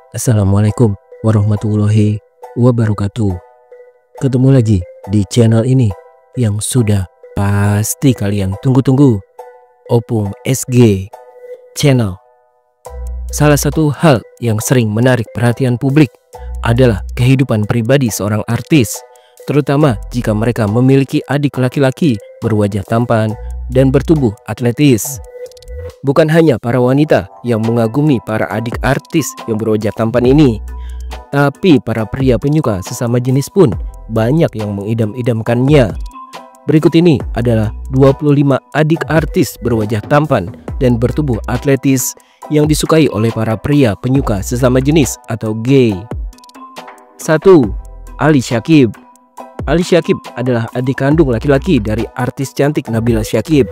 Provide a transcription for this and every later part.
Assalamualaikum warahmatullahi wabarakatuh. Ketemu lagi di channel ini yang sudah pasti kalian tunggu-tunggu, Opung SG Channel. Salah satu hal yang sering menarik perhatian publik adalah kehidupan pribadi seorang artis, terutama jika mereka memiliki adik laki-laki berwajah tampan dan bertubuh atletis. Bukan hanya para wanita yang mengagumi para adik artis yang berwajah tampan ini, tapi para pria penyuka sesama jenis pun banyak yang mengidam-idamkannya. Berikut ini adalah 25 adik artis berwajah tampan dan bertubuh atletis yang disukai oleh para pria penyuka sesama jenis atau gay. 1. Ali Syakib. Ali Syakib adalah adik kandung laki-laki dari artis cantik Nabila Syakib.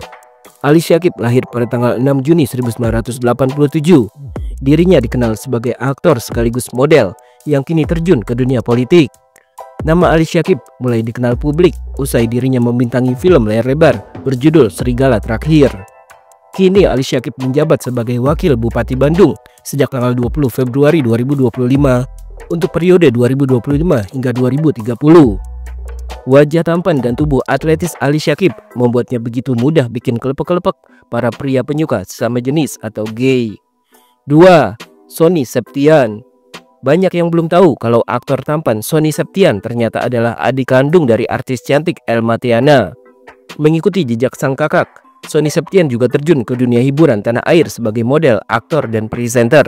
Ali Syakib lahir pada tanggal 6 Juni 1987. Dirinya dikenal sebagai aktor sekaligus model yang kini terjun ke dunia politik. Nama Ali Syakib mulai dikenal publik usai dirinya membintangi film layar lebar berjudul Serigala Terakhir. Kini Ali Syakib menjabat sebagai Wakil Bupati Bandung sejak tanggal 20 Februari 2025 untuk periode 2025 hingga 2030. Wajah tampan dan tubuh atletis Ali Syakib membuatnya begitu mudah bikin kelepek-kelepek para pria penyuka sesama jenis atau gay. 2. Sony Septian. Banyak yang belum tahu kalau aktor tampan Sony Septian ternyata adalah adik kandung dari artis cantik Elma Tiana. Mengikuti jejak sang kakak, Sony Septian juga terjun ke dunia hiburan tanah air sebagai model, aktor, dan presenter.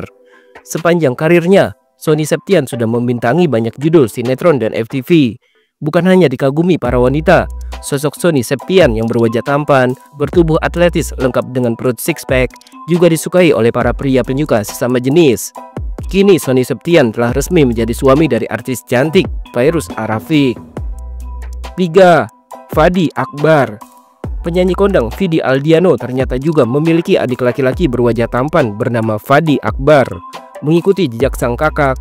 Sepanjang karirnya, Sony Septian sudah membintangi banyak judul sinetron dan FTV. Bukan hanya dikagumi para wanita, sosok Sony Septian yang berwajah tampan, bertubuh atletis lengkap dengan perut six pack juga disukai oleh para pria penyuka sesama jenis. Kini Sony Septian telah resmi menjadi suami dari artis cantik Fairuz Arafiq. 3. Fadi Akbar. Penyanyi kondang Vidi Aldiano ternyata juga memiliki adik laki-laki berwajah tampan bernama Fadi Akbar. Mengikuti jejak sang kakak,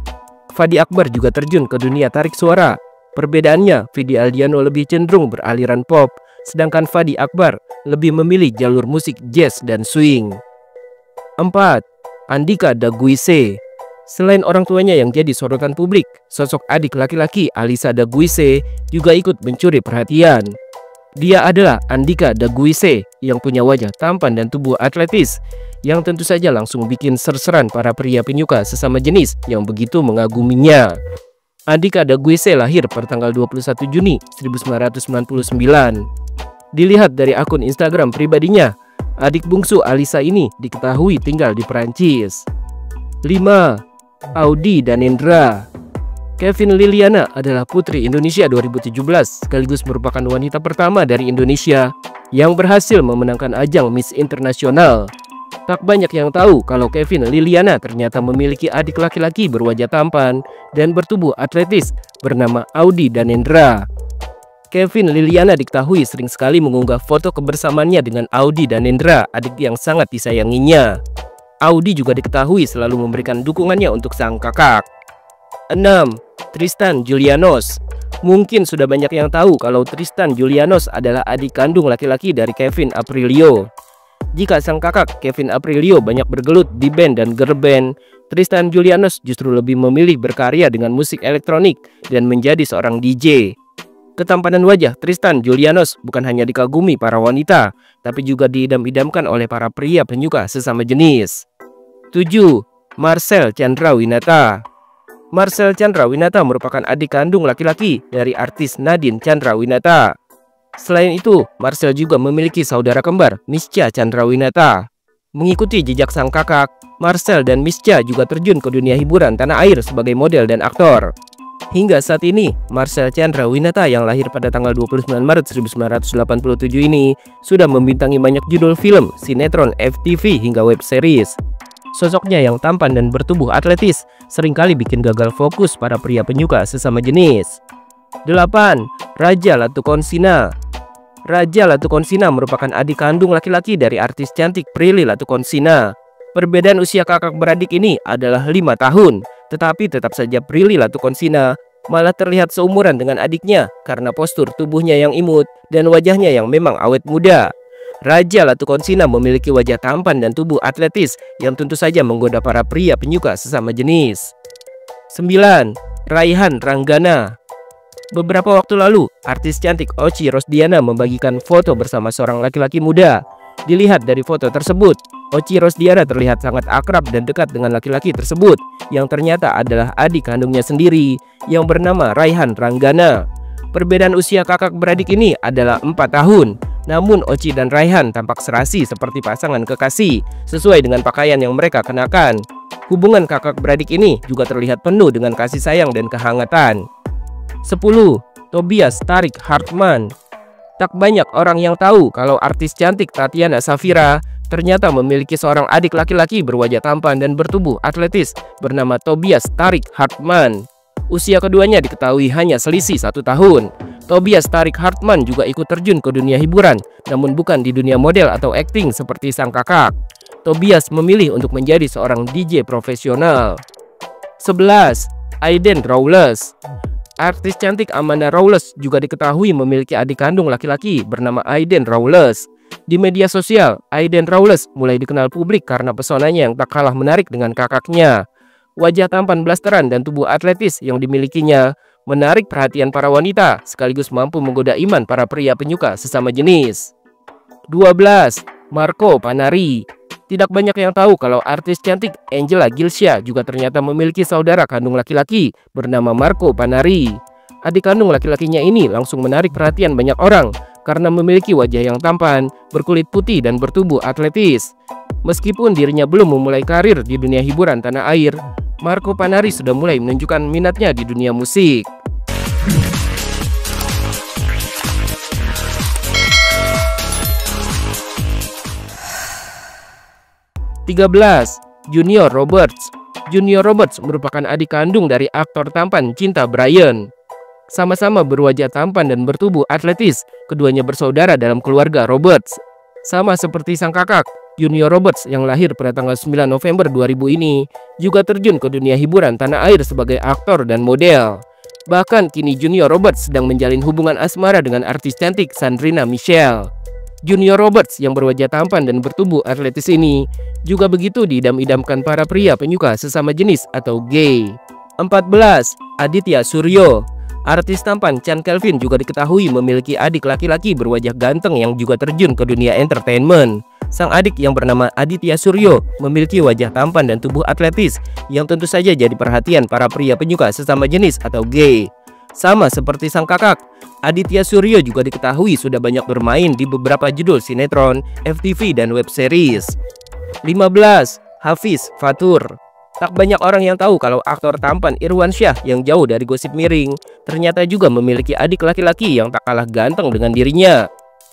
Fadi Akbar juga terjun ke dunia tarik suara. Perbedaannya, Vidi Aldiano lebih cenderung beraliran pop, sedangkan Fadi Akbar lebih memilih jalur musik jazz dan swing. 4. Andika Daguise. Selain orang tuanya yang jadi sorotan publik, sosok adik laki-laki Alisa Daguise juga ikut mencuri perhatian. Dia adalah Andika Daguise yang punya wajah tampan dan tubuh atletis, yang tentu saja langsung bikin serseran para pria penyuka sesama jenis yang begitu mengaguminya. Andika Daguise lahir pada tanggal 21 Juni 1999. Dilihat dari akun Instagram pribadinya, adik bungsu Alisa ini diketahui tinggal di Perancis. 5. Audi Danendra. Kevin Liliana adalah putri Indonesia 2017 sekaligus merupakan wanita pertama dari Indonesia yang berhasil memenangkan ajang Miss Internasional. Tak banyak yang tahu kalau Kevin Liliana ternyata memiliki adik laki-laki berwajah tampan dan bertubuh atletis bernama Audi Danendra. Kevin Liliana diketahui sering sekali mengunggah foto kebersamaannya dengan Audi Danendra, adik yang sangat disayanginya. Audi juga diketahui selalu memberikan dukungannya untuk sang kakak. 6. Tristan Julianos. Mungkin sudah banyak yang tahu kalau Tristan Julianos adalah adik kandung laki-laki dari Kevin Aprilio. Jika sang kakak Kevin Aprilio banyak bergelut di band dan girl band, Tristan Julianos justru lebih memilih berkarya dengan musik elektronik dan menjadi seorang DJ. Ketampanan wajah Tristan Julianos bukan hanya dikagumi para wanita, tapi juga diidam-idamkan oleh para pria penyuka sesama jenis. 7. Marcel Chandrawinata. Marcel Chandrawinata merupakan adik kandung laki-laki dari artis Nadine Chandrawinata. Selain itu, Marcel juga memiliki saudara kembar, Mischa Chandrawinata. Mengikuti jejak sang kakak, Marcel dan Mischa juga terjun ke dunia hiburan tanah air sebagai model dan aktor. Hingga saat ini, Marcel Chandrawinata yang lahir pada tanggal 29 Maret 1987 ini sudah membintangi banyak judul film, sinetron, FTV, hingga web series. Sosoknya yang tampan dan bertubuh atletis seringkali bikin gagal fokus para pria penyuka sesama jenis. 8. Raja Latukonsina. Raja Latukonsina merupakan adik kandung laki-laki dari artis cantik Prilly Latukonsina. Perbedaan usia kakak beradik ini adalah 5 tahun, tetapi tetap saja Prilly Latukonsina malah terlihat seumuran dengan adiknya karena postur tubuhnya yang imut dan wajahnya yang memang awet muda. Raja Latukonsina memiliki wajah tampan dan tubuh atletis yang tentu saja menggoda para pria penyuka sesama jenis. 9. Raihan Ranggana. Beberapa waktu lalu, artis cantik Ochi Rosdiana membagikan foto bersama seorang laki-laki muda. Dilihat dari foto tersebut, Ochi Rosdiana terlihat sangat akrab dan dekat dengan laki-laki tersebut, yang ternyata adalah adik kandungnya sendiri yang bernama Raihan Ranggana. Perbedaan usia kakak beradik ini adalah 4 tahun. Namun Ochi dan Raihan tampak serasi seperti pasangan kekasih sesuai dengan pakaian yang mereka kenakan. Hubungan kakak beradik ini juga terlihat penuh dengan kasih sayang dan kehangatan. 10. Tobias Tarik Hartman. Tak banyak orang yang tahu kalau artis cantik Tatiana Safira ternyata memiliki seorang adik laki-laki berwajah tampan dan bertubuh atletis bernama Tobias Tarik Hartman. Usia keduanya diketahui hanya selisih 1 tahun. Tobias Tarik Hartman juga ikut terjun ke dunia hiburan, namun bukan di dunia model atau akting seperti sang kakak. Tobias memilih untuk menjadi seorang DJ profesional. 11. Aiden Rawless. Artis cantik Amanda Rawless juga diketahui memiliki adik kandung laki-laki bernama Aiden Rawless. Di media sosial, Aiden Rawless mulai dikenal publik karena pesonanya yang tak kalah menarik dengan kakaknya. Wajah tampan blasteran dan tubuh atletis yang dimilikinya menarik perhatian para wanita, sekaligus mampu menggoda iman para pria penyuka sesama jenis. 12. Marco Panari. Tidak banyak yang tahu kalau artis cantik Angela Gilsha juga ternyata memiliki saudara kandung laki-laki bernama Marco Panari. Adik kandung laki-lakinya ini langsung menarik perhatian banyak orang karena memiliki wajah yang tampan, berkulit putih dan bertubuh atletis. Meskipun dirinya belum memulai karir di dunia hiburan tanah air, Marco Panari sudah mulai menunjukkan minatnya di dunia musik. 13. Junior Roberts. Junior Roberts merupakan adik kandung dari aktor tampan Cinta Bryan. Sama-sama berwajah tampan dan bertubuh atletis, keduanya bersaudara dalam keluarga Roberts. Sama seperti sang kakak, Junior Roberts yang lahir pada tanggal 9 November 2000 ini juga terjun ke dunia hiburan tanah air sebagai aktor dan model. Bahkan kini Junior Roberts sedang menjalin hubungan asmara dengan artis cantik Sandrina Michelle. Junior Roberts yang berwajah tampan dan bertubuh atletis ini juga begitu diidam-idamkan para pria penyuka sesama jenis atau gay. 14. Aditya Suryo. Artis tampan Chand Kelvin juga diketahui memiliki adik laki-laki berwajah ganteng yang juga terjun ke dunia entertainment. Sang adik yang bernama Aditya Suryo memiliki wajah tampan dan tubuh atletis yang tentu saja jadi perhatian para pria penyuka sesama jenis atau gay. Sama seperti sang kakak, Aditya Suryo juga diketahui sudah banyak bermain di beberapa judul sinetron, FTV, dan web series. 15. Hafiz Fatur. Tak banyak orang yang tahu kalau aktor tampan Irwansyah yang jauh dari gosip miring ternyata juga memiliki adik laki-laki yang tak kalah ganteng dengan dirinya.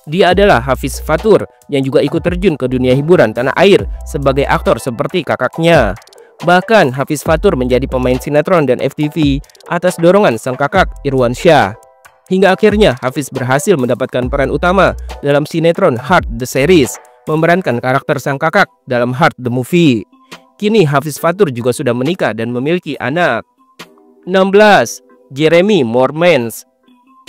Dia adalah Hafiz Fatur yang juga ikut terjun ke dunia hiburan tanah air sebagai aktor seperti kakaknya. Bahkan Hafiz Fatur menjadi pemain sinetron dan FTV atas dorongan sang kakak Irwansyah. Hingga akhirnya Hafiz berhasil mendapatkan peran utama dalam sinetron Heart the Series, memerankan karakter sang kakak dalam Heart the Movie. Kini Hafiz Fatur juga sudah menikah dan memiliki anak. 16. Jeremy Moormans.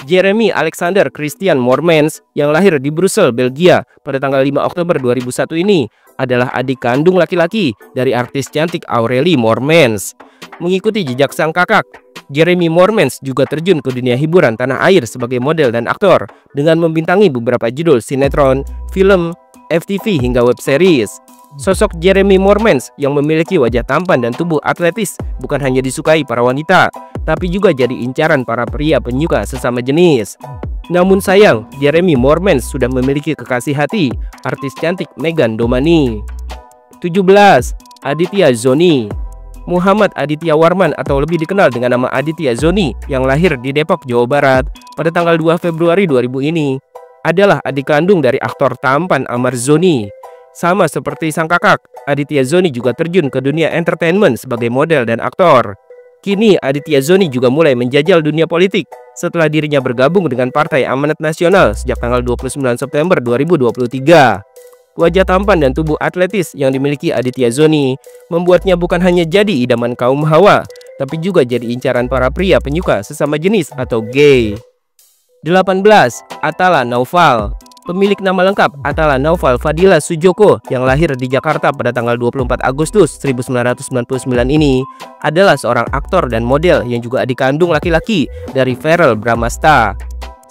Jeremy Alexander Christian Moormans yang lahir di Brussels, Belgia pada tanggal 5 Oktober 2001 ini adalah adik kandung laki-laki dari artis cantik Aurelie Moormans. Mengikuti jejak sang kakak, Jeremy Moormans juga terjun ke dunia hiburan tanah air sebagai model dan aktor dengan membintangi beberapa judul sinetron, film, FTV hingga web series. Sosok Jeremy Moormans yang memiliki wajah tampan dan tubuh atletis bukan hanya disukai para wanita, tapi juga jadi incaran para pria penyuka sesama jenis. Namun sayang, Jeremy Moormans sudah memiliki kekasih hati, artis cantik Meghan Domani. 17. Aditya Zoni. Muhammad Aditya Warman atau lebih dikenal dengan nama Aditya Zoni yang lahir di Depok, Jawa Barat pada tanggal 2 Februari 2000 ini adalah adik kandung dari aktor tampan Amar Zoni. Sama seperti sang kakak, Aditya Zoni juga terjun ke dunia entertainment sebagai model dan aktor. Kini Aditya Zoni juga mulai menjajal dunia politik setelah dirinya bergabung dengan Partai Amanat Nasional sejak tanggal 29 September 2023. Wajah tampan dan tubuh atletis yang dimiliki Aditya Zoni membuatnya bukan hanya jadi idaman kaum hawa, tapi juga jadi incaran para pria penyuka sesama jenis atau gay. 18. Atala Naufal. Pemilik nama lengkap Atala Naufal Fadila Sujoko yang lahir di Jakarta pada tanggal 24 Agustus 1999 ini adalah seorang aktor dan model yang juga adik kandung laki-laki dari Verrell Bramasta.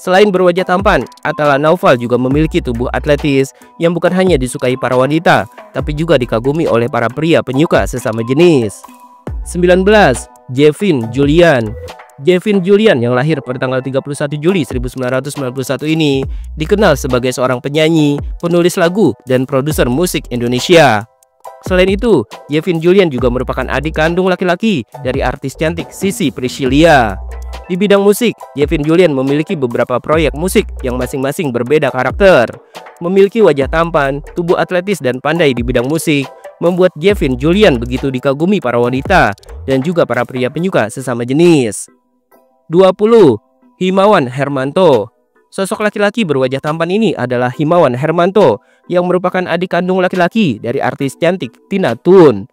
Selain berwajah tampan, Atala Naufal juga memiliki tubuh atletis yang bukan hanya disukai para wanita, tapi juga dikagumi oleh para pria penyuka sesama jenis. 19. Jevin Julian. Jevin Julian yang lahir pada tanggal 31 Juli 1991 ini dikenal sebagai seorang penyanyi, penulis lagu, dan produser musik Indonesia. Selain itu, Jevin Julian juga merupakan adik kandung laki-laki dari artis cantik Sissy Priscillia. Di bidang musik, Jevin Julian memiliki beberapa proyek musik yang masing-masing berbeda karakter. Memiliki wajah tampan, tubuh atletis, dan pandai di bidang musik membuat Jevin Julian begitu dikagumi para wanita dan juga para pria penyuka sesama jenis. 20. Himawan Hermanto. Sosok laki-laki berwajah tampan ini adalah Himawan Hermanto yang merupakan adik kandung laki-laki dari artis cantik Tina Toon.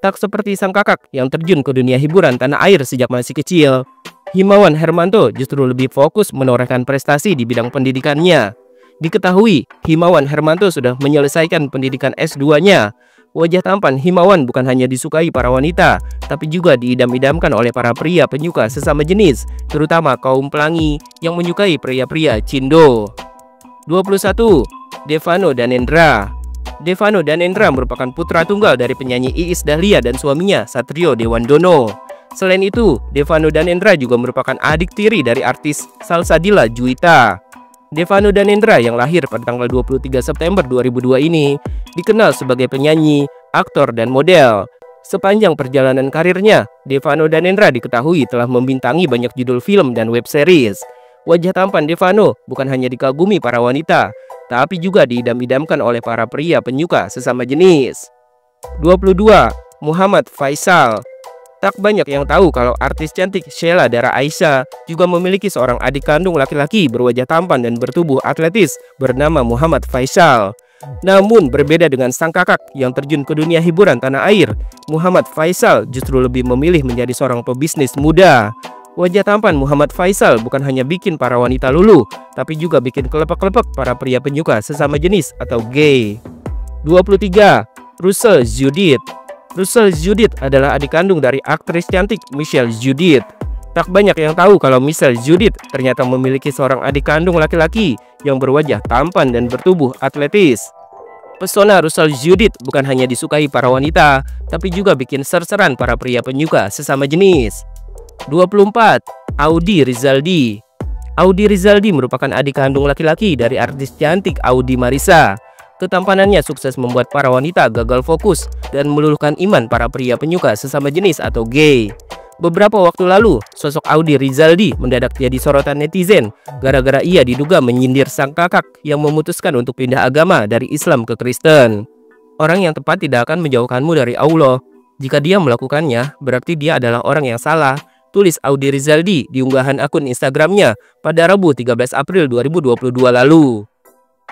Tak seperti sang kakak yang terjun ke dunia hiburan tanah air sejak masih kecil, Himawan Hermanto justru lebih fokus menorehkan prestasi di bidang pendidikannya. Diketahui, Himawan Hermanto sudah menyelesaikan pendidikan S2-nya. Wajah tampan Himawan bukan hanya disukai para wanita, tapi juga diidam-idamkan oleh para pria penyuka sesama jenis, terutama kaum pelangi yang menyukai pria-pria cindo. 21. Devano Danendra. Devano Danendra merupakan putra tunggal dari penyanyi Iis Dahlia dan suaminya Satrio Dewandono. Selain itu, Devano Danendra juga merupakan adik tiri dari artis Salsabila Juwita. Devano Danendra yang lahir pada tanggal 23 September 2002 ini dikenal sebagai penyanyi, aktor, dan model. Sepanjang perjalanan karirnya, Devano Danendra diketahui telah membintangi banyak judul film dan web series. Wajah tampan Devano bukan hanya dikagumi para wanita, tapi juga diidam-idamkan oleh para pria penyuka sesama jenis. 22. Muhammad Faisal. Tak banyak yang tahu kalau artis cantik Sheila Dara Aisha juga memiliki seorang adik kandung laki-laki berwajah tampan dan bertubuh atletis bernama Muhammad Faisal. Namun berbeda dengan sang kakak yang terjun ke dunia hiburan tanah air, Muhammad Faisal justru lebih memilih menjadi seorang pebisnis muda. Wajah tampan Muhammad Faisal bukan hanya bikin para wanita luluh, tapi juga bikin kelepek-kelepek para pria penyuka sesama jenis atau gay. 23. Russell Judith. Russell Judith adalah adik kandung dari aktris cantik Michelle Judith. Tak banyak yang tahu kalau Michelle Judith ternyata memiliki seorang adik kandung laki-laki yang berwajah tampan dan bertubuh atletis. Pesona Russell Judith bukan hanya disukai para wanita, tapi juga bikin ser-seran para pria penyuka sesama jenis. 24. Audi Rizaldi. Audi Rizaldi merupakan adik kandung laki-laki dari artis cantik Audi Marissa. Ketampanannya sukses membuat para wanita gagal fokus dan meluluhkan iman para pria penyuka sesama jenis atau gay. Beberapa waktu lalu, sosok Audi Rizaldi mendadak jadi sorotan netizen gara-gara ia diduga menyindir sang kakak yang memutuskan untuk pindah agama dari Islam ke Kristen. Orang yang tepat tidak akan menjauhkanmu dari Allah. Jika dia melakukannya, berarti dia adalah orang yang salah, tulis Audi Rizaldi di unggahan akun Instagramnya pada Rabu 13 April 2022 lalu.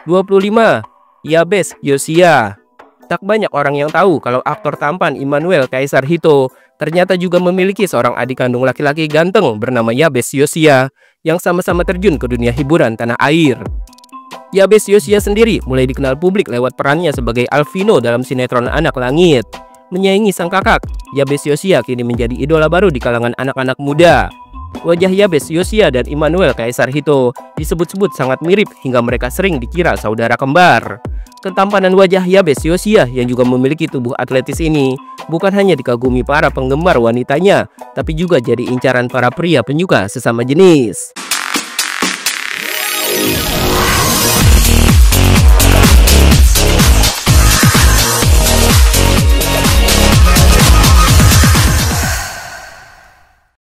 25. Yabes Yosya. Tak banyak orang yang tahu kalau aktor tampan Immanuel Kaisar Hito ternyata juga memiliki seorang adik kandung laki-laki ganteng bernama Yabes Yosya yang sama-sama terjun ke dunia hiburan tanah air. Yabes Yosya sendiri mulai dikenal publik lewat perannya sebagai Alvino dalam sinetron Anak Langit. Menyaingi sang kakak, Yabes Yosya kini menjadi idola baru di kalangan anak-anak muda. Wajah Yabes Yosya dan Immanuel Kaisar Hito disebut-sebut sangat mirip hingga mereka sering dikira saudara kembar. Ketampanan wajah Yabes Yosya yang juga memiliki tubuh atletis ini bukan hanya dikagumi para penggemar wanitanya, tapi juga jadi incaran para pria penyuka sesama jenis.